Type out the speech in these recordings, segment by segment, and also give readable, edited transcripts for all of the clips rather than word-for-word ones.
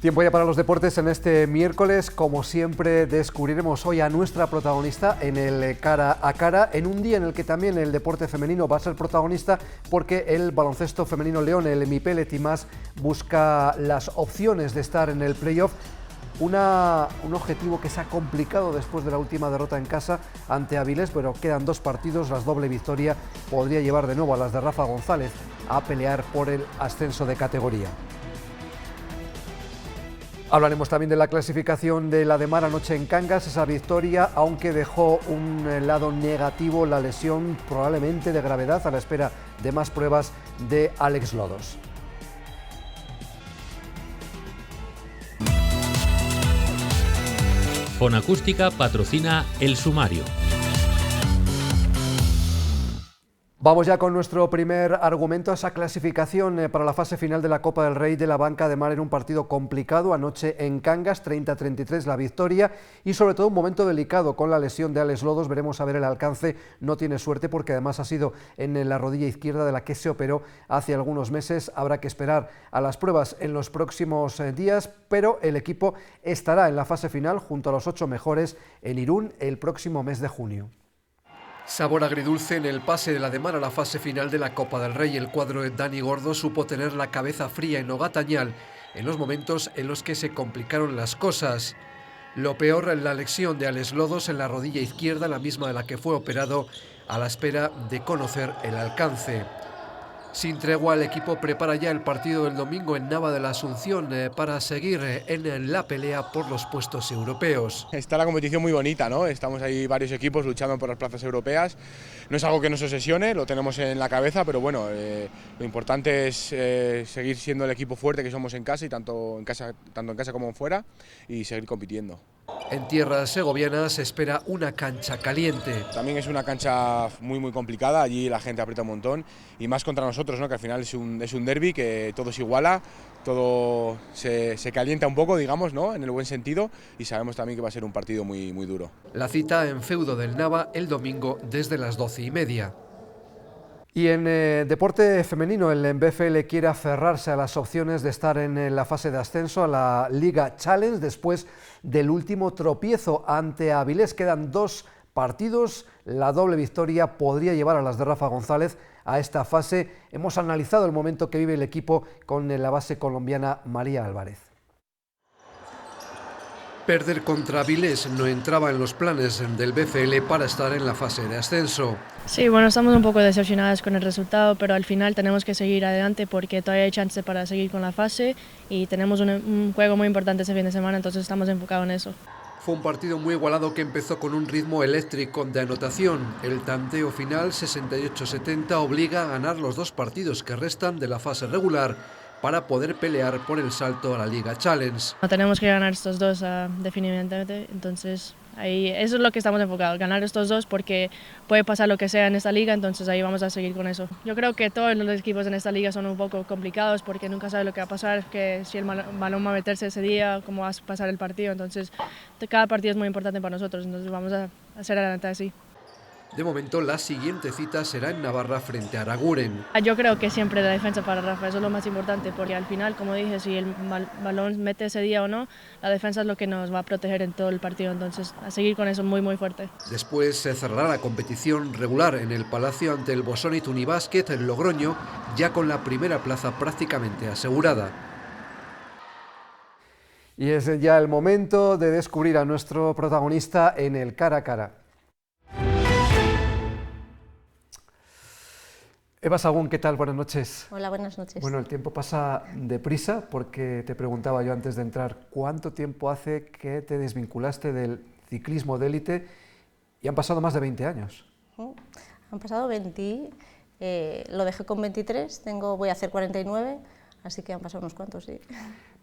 Tiempo ya para los deportes en este miércoles. Como siempre, descubriremos hoy a nuestra protagonista en el cara a cara, en un día en el que también el deporte femenino va a ser protagonista, porque el baloncesto femenino León, el Mipele Timás, busca las opciones de estar en el playoff. Un objetivo que se ha complicado después de la última derrota en casa ante Avilés, pero quedan 2 partidos. La doble victoria podría llevar de nuevo a las de Rafa González a pelear por el ascenso de categoría. Hablaremos también de la clasificación de la de Mar anoche en Cangas, esa victoria, aunque dejó un lado negativo la lesión probablemente de gravedad, a la espera de más pruebas, de Alex Lodos. Fonacústica patrocina El Sumario. Vamos ya con nuestro primer argumento, esa clasificación para la fase final de la Copa del Rey de la Banca de Mar en un partido complicado anoche en Cangas, 30-33 la victoria y sobre todo un momento delicado con la lesión de Alex Lodos. Veremos a ver el alcance, no tiene suerte porque además ha sido en la rodilla izquierda de la que se operó hace algunos meses. Habrá que esperar a las pruebas en los próximos días, pero el equipo estará en la fase final junto a los 8 mejores en Irún el próximo mes de junio. Sabor agridulce en el pase de la de Mar a la fase final de la Copa del Rey. El cuadro de Dani Gordo supo tener la cabeza fría en Ogatañal en los momentos en los que se complicaron las cosas. Lo peor, la lesión de Alex Lodos en la rodilla izquierda, la misma de la que fue operado, a la espera de conocer el alcance. Sin tregua, el equipo prepara ya el partido del domingo en Nava de la Asunción para seguir en la pelea por los puestos europeos. Está la competición muy bonita, ¿no? Estamos ahí varios equipos luchando por las plazas europeas. No es algo que nos obsesione, lo tenemos en la cabeza, pero bueno, lo importante es seguir siendo el equipo fuerte que somos en casa y tanto en casa como fuera, y seguir compitiendo. En tierras segovianas se espera una cancha caliente. También es una cancha muy complicada, allí la gente aprieta un montón y más contra nosotros, ¿no? Que al final es un derbi que todo se iguala, todo se calienta un poco, digamos, ¿no? En el buen sentido, y sabemos también que va a ser un partido muy duro. La cita en feudo del Nava el domingo desde las 12:30. Y en deporte femenino, el BFL quiere aferrarse a las opciones de estar en la fase de ascenso a la Liga Challenge después del último tropiezo ante Avilés. Quedan 2 partidos, la doble victoria podría llevar a las de Rafa González a esta fase. Hemos analizado el momento que vive el equipo con la base colombiana María Álvarez. Perder contra Avilés no entraba en los planes del BFL para estar en la fase de ascenso. Sí, bueno, estamos un poco decepcionadas con el resultado, pero al final tenemos que seguir adelante porque todavía hay chance para seguir con la fase y tenemos un juego muy importante ese fin de semana, entonces estamos enfocados en eso. Fue un partido muy igualado que empezó con un ritmo eléctrico de anotación. El tanteo final, 68-70, obliga a ganar los 2 partidos que restan de la fase regular para poder pelear por el salto a la Liga Challenge. Tenemos que ganar estos 2 definitivamente, entonces ahí, eso es lo que estamos enfocados, ganar estos 2 porque puede pasar lo que sea en esta liga, entonces ahí vamos a seguir con eso. Yo creo que todos los equipos en esta liga son un poco complicados porque nunca sabes lo que va a pasar, que si el balón va a meterse ese día, cómo va a pasar el partido, entonces cada partido es muy importante para nosotros, entonces vamos a hacer adelante así. De momento, la siguiente cita será en Navarra frente a Araguren. Yo creo que siempre la defensa para Rafa, eso es lo más importante, porque al final, como dije, si el balón mete ese día o no, la defensa es lo que nos va a proteger en todo el partido, entonces a seguir con eso muy fuerte. Después se cerrará la competición regular en el Palacio ante el Bosonit Unibásquet en Logroño, ya con la primera plaza prácticamente asegurada. Y es ya el momento de descubrir a nuestro protagonista en el cara a cara. Eva Sagún, ¿qué tal? Buenas noches. Hola, buenas noches. Bueno, el tiempo pasa deprisa porque te preguntaba yo antes de entrar, ¿cuánto tiempo hace que te desvinculaste del ciclismo de élite? Y han pasado más de 20 años. Han pasado 20, lo dejé con 23, voy a hacer 49, así que han pasado unos cuantos, sí.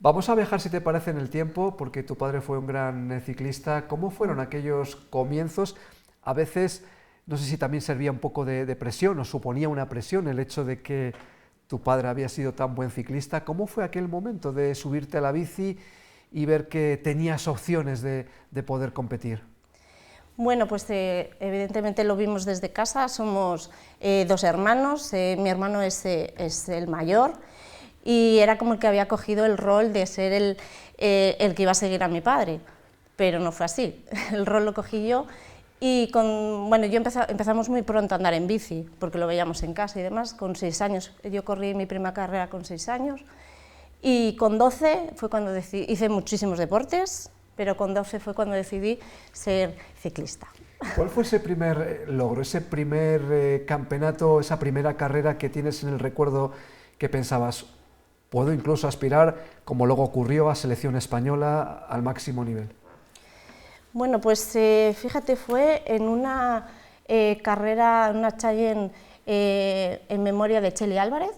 Vamos a viajar, si te parece, en el tiempo, porque tu padre fue un gran ciclista. ¿Cómo fueron aquellos comienzos? A veces, no sé si también servía un poco de presión, o suponía una presión el hecho de que tu padre había sido tan buen ciclista. ¿Cómo fue aquel momento de subirte a la bici y ver que tenías opciones de poder competir? Bueno, pues evidentemente lo vimos desde casa, somos 2 hermanos, mi hermano es el mayor, y era como el que había cogido el rol de ser el que iba a seguir a mi padre, pero no fue así, el rol lo cogí yo. Y bueno, empezamos muy pronto a andar en bici, porque lo veíamos en casa y demás, con 6 años. Yo corrí mi primera carrera con 6 años, y con 12 fue cuando hice muchísimos deportes, pero con 12 fue cuando decidí ser ciclista. ¿Cuál fue ese primer logro, ese primer campeonato, esa primera carrera que tienes en el recuerdo que pensabas, puedo incluso aspirar, como luego ocurrió, a selección española al máximo nivel? Bueno, pues fíjate, fue en una carrera, una Challenge en memoria de Chely Álvarez,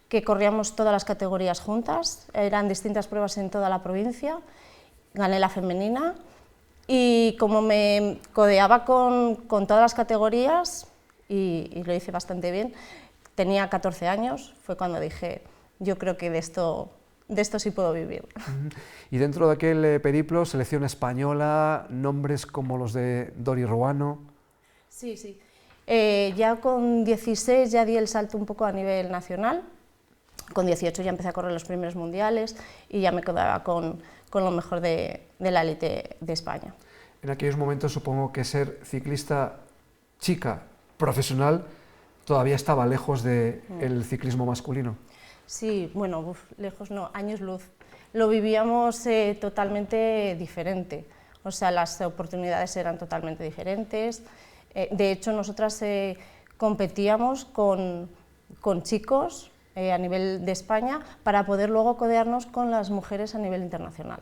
que corríamos todas las categorías juntas, eran distintas pruebas en toda la provincia, gané la femenina, y como me codeaba con todas las categorías, y lo hice bastante bien, tenía 14 años, fue cuando dije, yo creo que de esto sí puedo vivir. Y dentro de aquel periplo, selección española, nombres como los de Dori Ruano. Sí, sí. Ya con 16 ya di el salto un poco a nivel nacional, con 18 ya empecé a correr los primeros mundiales y ya me quedaba con lo mejor de la élite de España. En aquellos momentos supongo que ser ciclista chica, profesional, todavía estaba lejos del ciclismo masculino. Sí, bueno, lejos no, años luz. Lo vivíamos totalmente diferente, o sea, las oportunidades eran totalmente diferentes. De hecho, nosotras competíamos con chicos a nivel de España para poder luego codearnos con las mujeres a nivel internacional.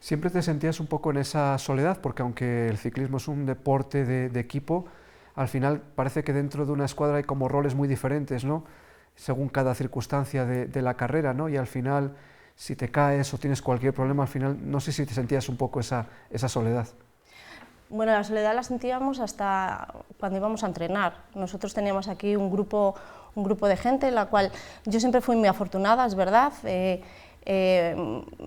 ¿Siempre te sentías un poco en esa soledad? Porque aunque el ciclismo es un deporte de equipo, al final parece que dentro de una escuadra hay como roles muy diferentes, ¿no? Según cada circunstancia de la carrera, ¿no? Y al final, si te caes o tienes cualquier problema, al final, no sé si te sentías un poco esa soledad. Bueno, la soledad la sentíamos hasta cuando íbamos a entrenar. Nosotros teníamos aquí un grupo de gente, en la cual yo siempre fui muy afortunada, es verdad.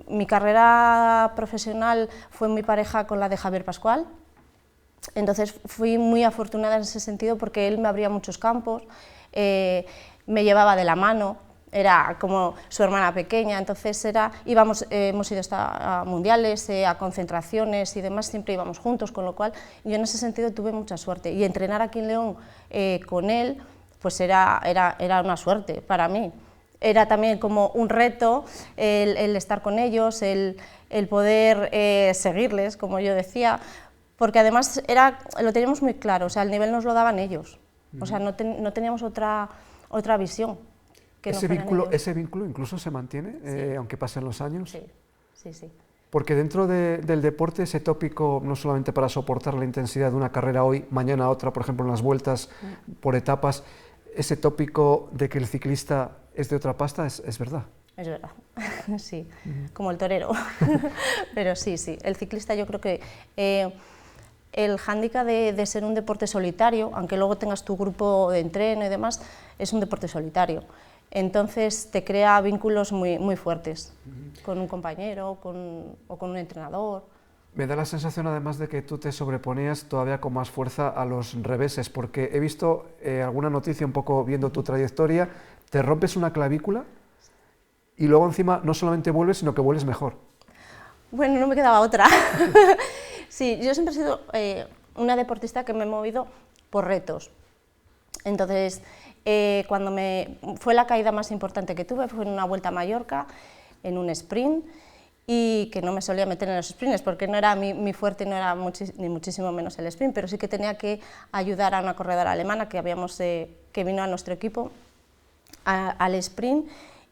Mi carrera profesional fue muy pareja con la de Javier Pascual, entonces fui muy afortunada en ese sentido porque él me abría muchos campos, me llevaba de la mano, era como su hermana pequeña, entonces hemos ido hasta a mundiales, a concentraciones y demás, siempre íbamos juntos, con lo cual yo en ese sentido tuve mucha suerte. Y entrenar aquí en León con él, pues era una suerte para mí. Era también como un reto el estar con ellos, el poder seguirles, como yo decía, porque además lo teníamos muy claro, o sea, el nivel nos lo daban ellos, o sea, no teníamos otra visión. ¿Ese vínculo incluso se mantiene, sí, aunque pasen los años? Sí, sí, sí. Porque dentro del deporte ese tópico, no solamente para soportar la intensidad de una carrera hoy, mañana otra, por ejemplo en las vueltas por etapas, ese tópico de que el ciclista es de otra pasta, es verdad. Es verdad, sí, como el torero, pero sí, el ciclista yo creo que el hándicap de ser un deporte solitario, aunque luego tengas tu grupo de entreno y demás, es un deporte solitario. Entonces te crea vínculos muy fuertes con un compañero o con un entrenador. Me da la sensación además de que tú te sobreponías todavía con más fuerza a los reveses, porque he visto alguna noticia un poco viendo tu trayectoria, te rompes una clavícula y luego encima no solamente vuelves, sino que vuelves mejor. Bueno, no me quedaba otra. Sí, yo siempre he sido una deportista que me he movido por retos. Entonces, cuando fue la caída más importante que tuve, fue en una Vuelta a Mallorca, en un sprint, y que no me solía meter en los sprints, porque no era mi fuerte, no era ni muchísimo menos el sprint, pero sí que tenía que ayudar a una corredora alemana que vino a nuestro equipo al sprint,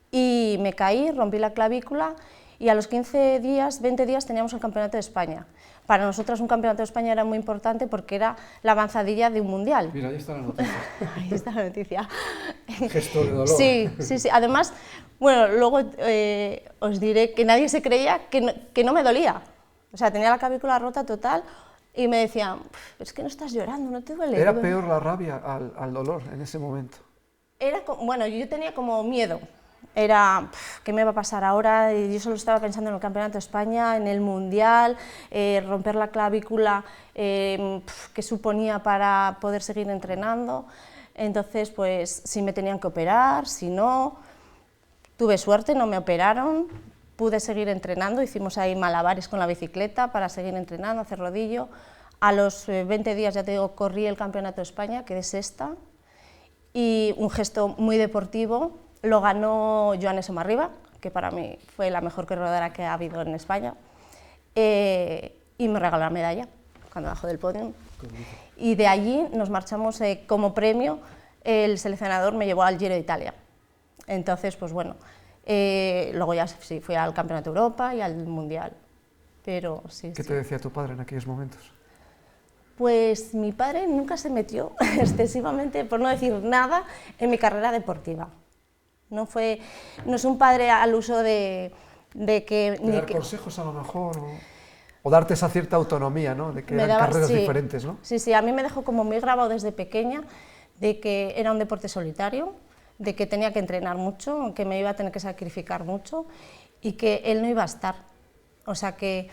y me caí, rompí la clavícula, y a los 15 días, 20 días teníamos el Campeonato de España. Para nosotras un Campeonato de España era muy importante porque era la avanzadilla de un mundial. Mira, ahí está la noticia. Ahí está la noticia. Gesto de dolor. Sí. Además, bueno, luego os diré que nadie se creía que no me dolía. O sea, tenía la clavícula rota total y me decían, es que no estás llorando, no te duele. ¿Era peor la rabia al dolor en ese momento? Bueno, yo tenía como miedo. Era, ¿qué me va a pasar ahora? Y yo solo estaba pensando en el Campeonato de España, en el Mundial, romper la clavícula, qué suponía para poder seguir entrenando. Entonces, pues, si me tenían que operar, si no... Tuve suerte, no me operaron, pude seguir entrenando, hicimos ahí malabares con la bicicleta para seguir entrenando, hacer rodillo. A los 20 días, ya te digo, corrí el Campeonato de España, quedé sexta, y un gesto muy deportivo, lo ganó Joane Somarriba, que para mí fue la mejor corredora que ha habido en España, y me regaló la medalla cuando bajó del podio. Y de allí nos marchamos como premio, el seleccionador me llevó al Giro de Italia. Entonces, pues bueno, luego ya sí, fui al Campeonato de Europa y al Mundial. Pero sí. ¿Qué te decía tu padre en aquellos momentos? Pues mi padre nunca se metió excesivamente, por no decir nada, en mi carrera deportiva. No es un padre al uso de que... ¿De dar consejos a lo mejor? O darte esa cierta autonomía, ¿no? De que eran carreras diferentes, ¿no? Sí, sí, a mí me dejó como muy grabado desde pequeña de que era un deporte solitario, de que tenía que entrenar mucho, que me iba a tener que sacrificar mucho y que él no iba a estar. O sea que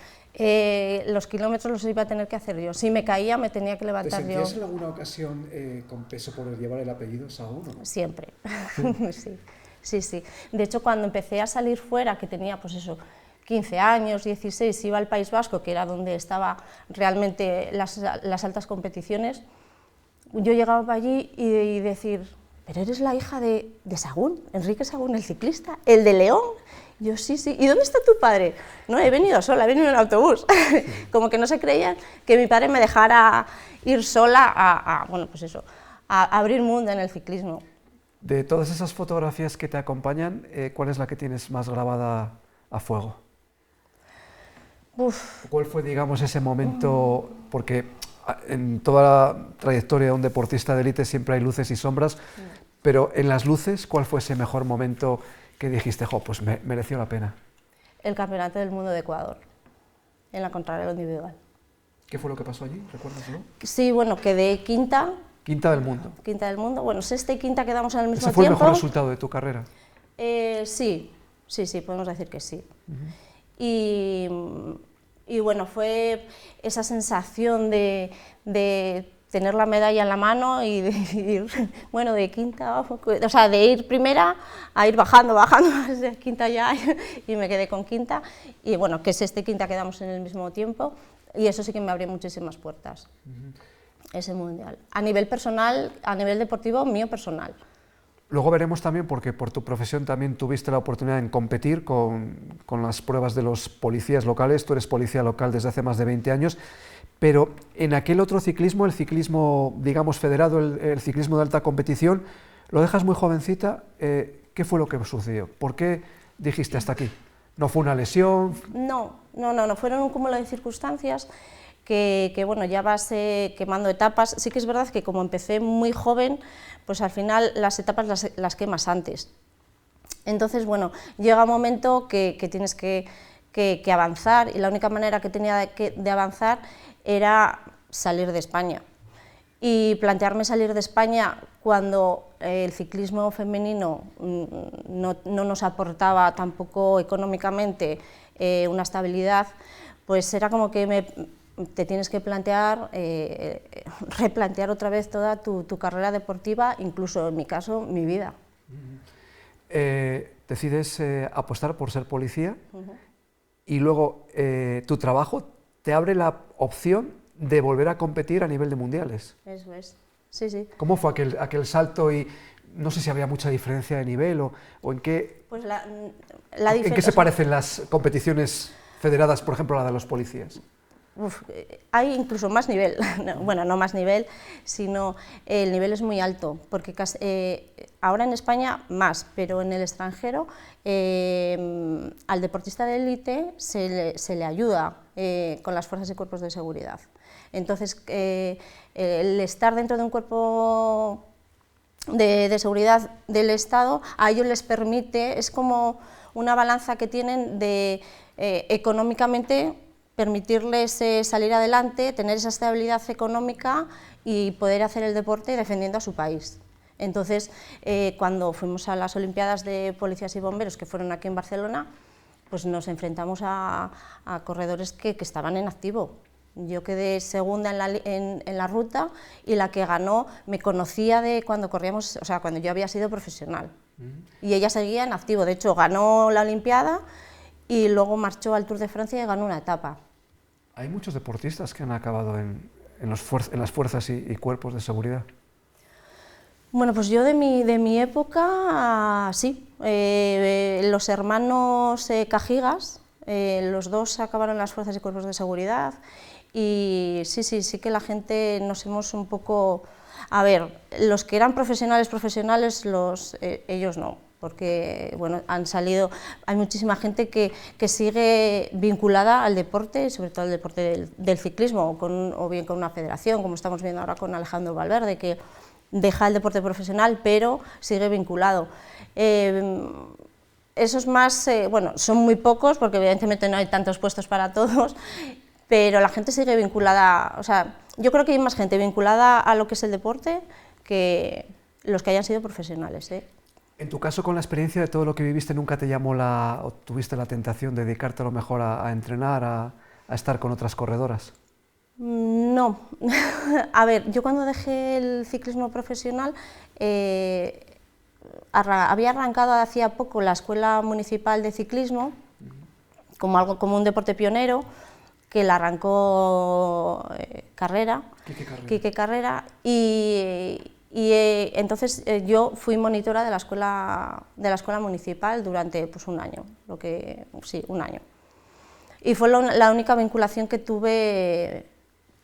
los kilómetros los iba a tener que hacer yo. Si me caía, me tenía que levantar yo. ¿Te sentías en alguna ocasión con peso por llevar el apellido Sahún? Siempre, sí, sí, sí. De hecho, cuando empecé a salir fuera, que tenía pues eso, 15 años, 16, iba al País Vasco, que era donde estaba realmente las altas competiciones, yo llegaba allí y decir, pero eres la hija de Sahún, Enrique Sahún, el ciclista, el de León. Yo sí, sí. ¿Y dónde está tu padre? No, he venido sola, he venido en autobús. Como que no se creían que mi padre me dejara ir sola bueno, pues eso, a abrir mundo en el ciclismo. De todas esas fotografías que te acompañan, ¿cuál es la que tienes más grabada a fuego? Uf. ¿Cuál fue, digamos, ese momento? Porque en toda la trayectoria de un deportista de élite siempre hay luces y sombras, pero en las luces, ¿cuál fue ese mejor momento que dijiste, jo, pues mereció la pena? El Campeonato del Mundo de Ecuador, en la contrarreloj individual. ¿Qué fue lo que pasó allí? ¿Recuerdas, no? Sí, bueno, quedé quinta. Quinta del mundo. Quinta del mundo. Bueno, sexta y quinta quedamos en el mismo tiempo. ¿Ese fue el mejor resultado de tu carrera? Sí, sí, sí, podemos decir que sí. Y bueno, fue esa sensación de tener la medalla en la mano y de ir, bueno, de quinta, o sea, de ir primera a ir bajando, de quinta ya, y me quedé con quinta. Y bueno, que sexta y quinta quedamos en el mismo tiempo, y eso sí que me abrió muchísimas puertas, ese mundial. A nivel personal, a nivel deportivo, mío personal. Luego veremos también, porque por tu profesión también tuviste la oportunidad de competir con las pruebas de los policías locales. Tú eres policía local desde hace más de 20 años, pero en aquel otro ciclismo, el ciclismo, digamos, federado, el ciclismo de alta competición, lo dejas muy jovencita. ¿Qué fue lo que sucedió? ¿Por qué dijiste hasta aquí? ¿No fue una lesión? No, fueron un cúmulo de circunstancias que bueno, ya vas quemando etapas. Sí que es verdad que como empecé muy joven, pues al final las etapas las quemas antes. Entonces, bueno, llega un momento que tienes que avanzar, y la única manera que tenía de avanzar era salir de España. Y plantearme salir de España cuando el ciclismo femenino no nos aportaba tampoco económicamente una estabilidad, pues era como que te tienes que replantear otra vez toda tu carrera deportiva, incluso en mi caso, mi vida. Decides apostar por ser policía, y luego tu trabajo te abre la opción de volver a competir a nivel de mundiales. Eso es, sí, sí. ¿Cómo fue aquel salto? Y no sé si había mucha diferencia de nivel o en qué, pues ¿en qué se parecen las competiciones federadas, por ejemplo, a la de los policías? Hay incluso más nivel, bueno, no más nivel, sino el nivel es muy alto, porque ahora en España más, pero en el extranjero al deportista de élite se le ayuda con las fuerzas y cuerpos de seguridad. Entonces, el estar dentro de un cuerpo de seguridad del Estado, a ellos les permite, es como una balanza que tienen de económicamente permitirles salir adelante, tener esa estabilidad económica y poder hacer el deporte defendiendo a su país. Entonces, cuando fuimos a las Olimpiadas de Policías y Bomberos, que fueron aquí en Barcelona, pues nos enfrentamos a corredores que estaban en activo. Yo quedé segunda en la ruta, y la que ganó me conocía de cuando corríamos, o sea, cuando yo había sido profesional. Y ella seguía en activo, de hecho ganó la Olimpiada y luego marchó al Tour de Francia y ganó una etapa. Hay muchos deportistas que han acabado en las fuerzas y cuerpos de seguridad. Bueno, pues yo de mi época, sí. Los hermanos Cajigas, los dos acabaron en las fuerzas y cuerpos de seguridad y sí que la gente nos hemos un poco... A ver, los que eran profesionales, ellos no, porque bueno, han salido, hay muchísima gente que sigue vinculada al deporte, sobre todo al deporte del ciclismo, o bien con una federación, como estamos viendo ahora con Alejandro Valverde, que deja el deporte profesional, pero sigue vinculado. Esos más, bueno, son muy pocos, porque evidentemente no hay tantos puestos para todos, pero la gente sigue vinculada, o sea, yo creo que hay más gente vinculada a lo que es el deporte que los que hayan sido profesionales, ¿eh? En tu caso, con la experiencia de todo lo que viviste, ¿nunca te llamó o tuviste la tentación de dedicarte a lo mejor a entrenar, a estar con otras corredoras? No. A ver, yo cuando dejé el ciclismo profesional, había arrancado hacía poco la Escuela Municipal de Ciclismo, como un deporte pionero, que la arrancó Quique Carrera, y entonces yo fui monitora de la escuela municipal durante pues, un año, un año. Y fue la única vinculación que tuve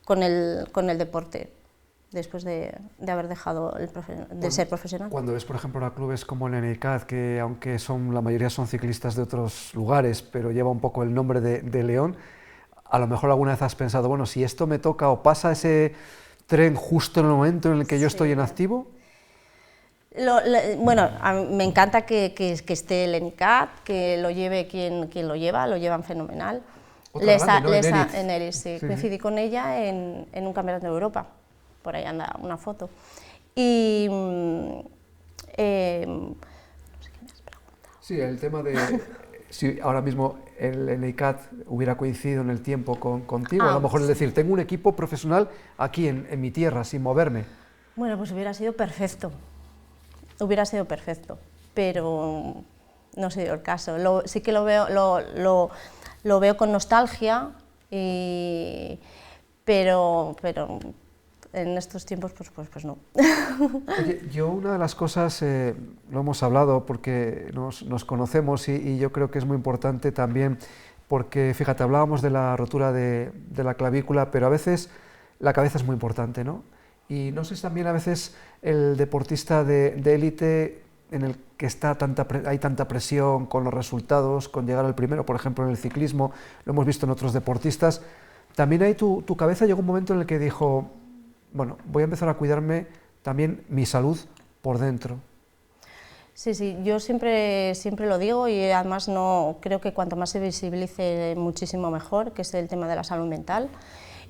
con el deporte, después de haber dejado de ser profesional. Cuando ves, por ejemplo, a clubes como el ENEICAT, que aunque la mayoría son ciclistas de otros lugares, pero lleva un poco el nombre de León, a lo mejor alguna vez has pensado, bueno, si esto me toca o pasa ese tren justo en el momento en el que yo estoy en activo. Bueno, me encanta que esté el ENEICAT, que lo lleve quien lo llevan fenomenal. En Eris, sí. Sí. Coincidí con ella en un campeonato de Europa, por ahí anda una foto. Y no sé qué me has preguntado. Sí, el tema de si ahora mismo el ENEICAT hubiera coincidido en el tiempo contigo, a lo mejor es decir, tengo un equipo profesional aquí en mi tierra, sin moverme. Bueno, pues hubiera sido perfecto, pero no se dio el caso. Sí que lo veo con nostalgia, pero en estos tiempos pues no. Oye, yo una de las cosas, lo hemos hablado porque nos conocemos y yo creo que es muy importante también porque, fíjate, hablábamos de la rotura de la clavícula, pero a veces la cabeza es muy importante, ¿no? Y no sé si también a veces el deportista de élite en el que hay tanta presión con los resultados, con llegar al primero, por ejemplo en el ciclismo, lo hemos visto en otros deportistas, también ahí tu cabeza llegó un momento en el que dijo, bueno, voy a empezar a cuidarme también mi salud por dentro. Sí, yo siempre lo digo y además creo que cuanto más se visibilice muchísimo mejor, que es el tema de la salud mental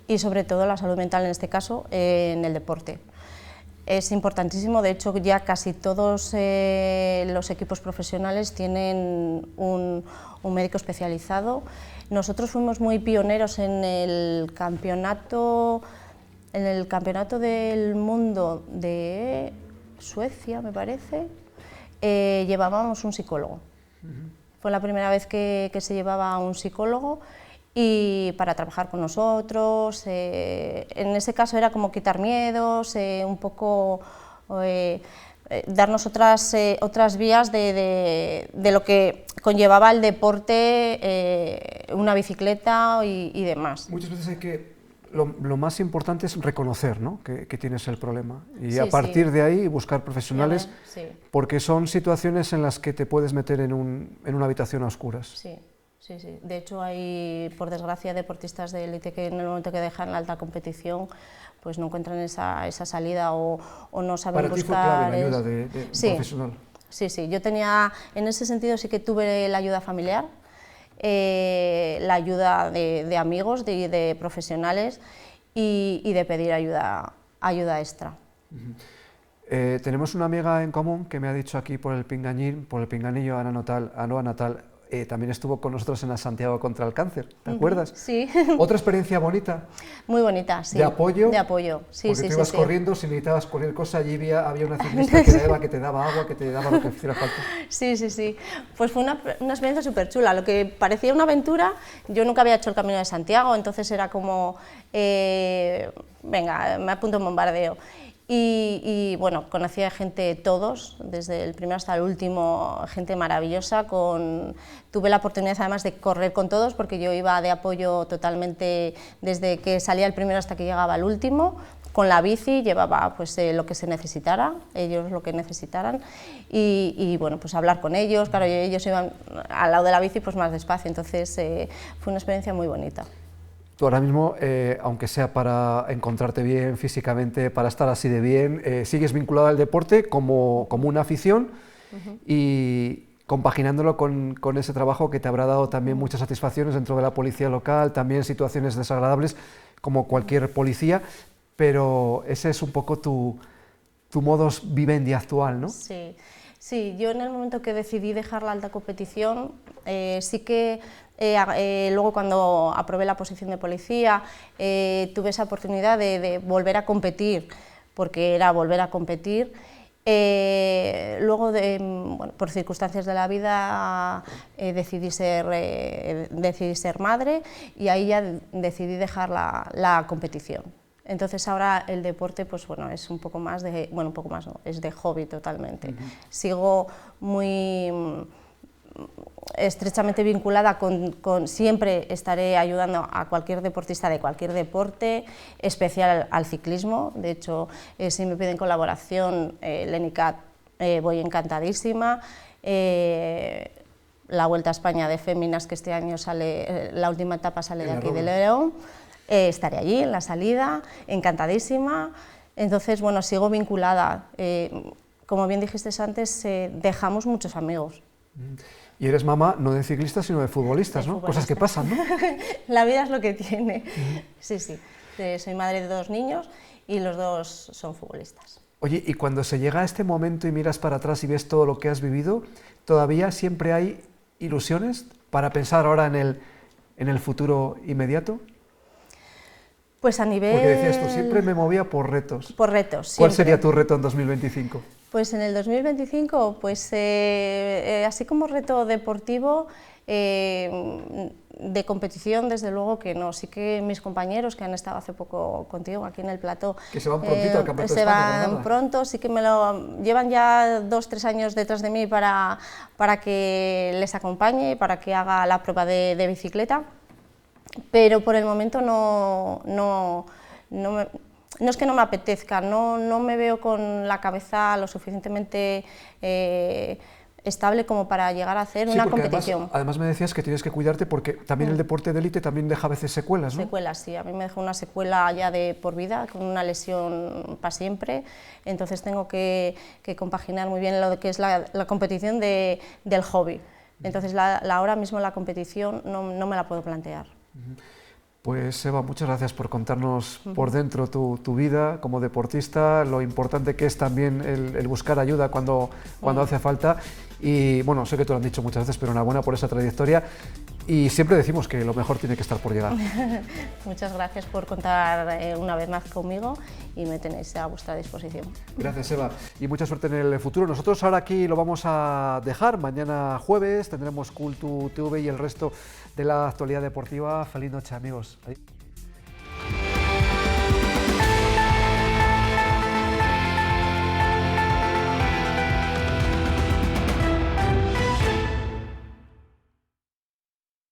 y sobre todo la salud mental en este caso en el deporte. Es importantísimo, de hecho ya casi todos los equipos profesionales tienen un médico especializado. Nosotros fuimos muy pioneros en el campeonato del mundo de Suecia, me parece, llevábamos un psicólogo. Fue la primera vez que se llevaba un psicólogo y para trabajar con nosotros. En ese caso era como quitar miedos, un poco darnos otras vías de lo que conllevaba el deporte, una bicicleta y demás. Muchas veces lo más importante es reconocer, ¿no?, que tienes el problema y sí, a partir de ahí buscar profesionales, sí. Porque son situaciones en las que te puedes meter en una habitación a oscuras. Sí. De hecho hay, por desgracia, deportistas de élite que en el momento que dejan la alta competición pues no encuentran esa salida o no saben buscar... Para ti fue clave la ayuda de profesional. Sí, yo tenía, en ese sentido sí que tuve la ayuda familiar, la ayuda de amigos, de profesionales y de pedir ayuda extra. Tenemos una amiga en común que me ha dicho aquí por el pinganillo, Ainhoa Natal, también estuvo con nosotros en la Santiago contra el cáncer, ¿te acuerdas? Sí. ¿Otra experiencia bonita? Muy bonita, sí. ¿De apoyo? De apoyo, sí, porque sí, tú ibas sí. corriendo, si necesitabas cualquier cosa, allí había una ciclista que te daba agua, que te daba lo que hiciera falta. Sí, sí, sí. Pues fue una experiencia súper chula. Lo que parecía una aventura, yo nunca había hecho el Camino de Santiago, entonces era como, venga, me apunto en bombardeo. Y bueno, conocí a gente, todos, desde el primero hasta el último, gente maravillosa. Tuve la oportunidad además de correr con todos, porque yo iba de apoyo totalmente desde que salía el primero hasta que llegaba el último. Con la bici llevaba pues, lo que se necesitara, ellos lo que necesitaran, y bueno, pues hablar con ellos. Claro, ellos iban al lado de la bici pues más despacio, entonces fue una experiencia muy bonita. Tú ahora mismo, aunque sea para encontrarte bien físicamente, para estar así de bien, sigues vinculada al deporte como una afición y compaginándolo con ese trabajo que te habrá dado también muchas satisfacciones dentro de la policía local, también situaciones desagradables como cualquier policía, pero ese es un poco tu modus vivendi actual, ¿no? Sí. Sí, yo en el momento que decidí dejar la alta competición, sí que luego cuando aprobé la posición de policía, tuve esa oportunidad de volver a competir, porque era volver a competir. Luego, bueno, por circunstancias de la vida, decidí ser madre, y ahí ya decidí dejar la competición. Entonces ahora el deporte, pues bueno, es un poco más de, bueno, un poco más no, es de hobby totalmente. Sigo muy estrechamente vinculada siempre estaré ayudando a cualquier deportista de cualquier deporte, especial al ciclismo. De hecho, si me piden colaboración, Lenicat, voy encantadísima. La Vuelta a España de Féminas, que este año sale, la última etapa sale de aquí de León. Estaré allí en la salida, encantadísima. Entonces, bueno, sigo vinculada. Como bien dijiste antes, dejamos muchos amigos. Y eres mamá no de ciclistas, sino de futbolistas, ¿no? Cosas que pasan, ¿no? La vida es lo que tiene. Sí, sí. Soy madre de 2 niños y los 2 son futbolistas. Oye, y cuando se llega a este momento y miras para atrás y ves todo lo que has vivido, ¿todavía siempre hay ilusiones para pensar ahora en el futuro inmediato? Pues a nivel... Porque decías tú, siempre me movía por retos. Por retos, siempre. ¿Cuál sería tu reto en 2025? Pues en el 2025, pues así como reto deportivo, de competición, desde luego que no. Sí que mis compañeros que han estado hace poco contigo aquí en el plató, que se van prontito al Campeonato de España, Granada. Se van pronto, sí que llevan ya 2-3 años detrás de mí para que les acompañe, para que haga la prueba de bicicleta, pero por el momento no es que no me apetezca, no me veo con la cabeza lo suficientemente estable como para llegar a hacer una competición. Además me decías que tienes que cuidarte porque también el deporte de élite también deja a veces secuelas, ¿no? Secuelas, sí, a mí me dejó una secuela ya de por vida, con una lesión para siempre, entonces tengo que compaginar muy bien lo que es la competición del hobby. Entonces ahora mismo la competición no me la puedo plantear. Pues Eva, muchas gracias por contarnos por dentro tu vida como deportista, lo importante que es también el buscar ayuda cuando hace falta. Y bueno, sé que tú lo has dicho muchas veces, pero enhorabuena por esa trayectoria. Y siempre decimos que lo mejor tiene que estar por llegar. Muchas gracias por contar una vez más conmigo y me tenéis a vuestra disposición. Gracias, Eva, y mucha suerte en el futuro. Nosotros ahora aquí lo vamos a dejar. Mañana jueves tendremos Cultu TV y el resto de la actualidad deportiva. Feliz noche, amigos. Adiós.